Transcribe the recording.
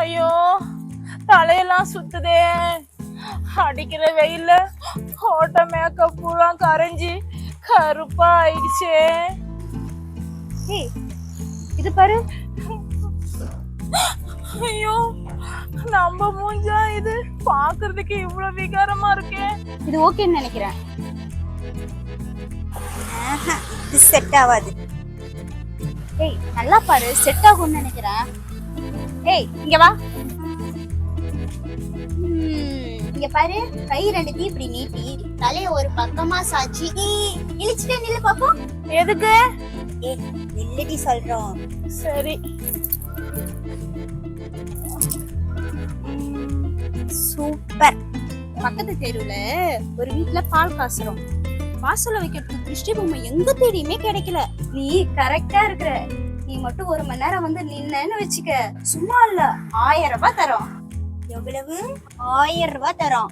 ஐயோ, தலையெல்லாம் சுத்துதே. அடிக்கிற வெயில்ல ஹோட்ட மேக்கப் பூரா கரைஞ்சி கருப்பா ஆயிடுச்சே. ஏய், இது பாரு. ஐயோ, நம்ம மூஞ்சா இது? பாக்குறதுக்கு இவ்வளவு விகாரமா இருக்கே. இது ஓகேன்னு நினைக்கிறேன். இது செட் ஆகாது. ஏய், நல்லா பாரு, செட் ஆகும்னு நினைக்கிறேன். ஏய், இங்க வா. இங்க பாரு, கை ரெண்டுத்தையும் இப்படி நீட்டி தலைய ஒரு பக்கமா சாச்சி இழிச்சிட்டே நில்லு பாப்போம். எதுக்கு? இல்லடி சொல்றோம். சரி. சூப்பர். பக்கத்து தெருவுல ஒரு வீட்டுல பால் காசுறோம். வாசல்ல வைக்கிறதுக்கு திருஷ்டி பொம்மை எங்க தேடியுமே கிடைக்கல. நீ கரெக்டா இருக்கிற. நீ மட்டும் 1 மணி நேரம் வந்து நின்னு வச்சுக்க, சும்மா இல்ல 1000 ரூபாய் தரோம். எவ்வளவு? 1000 ரூபாய் தரோம்.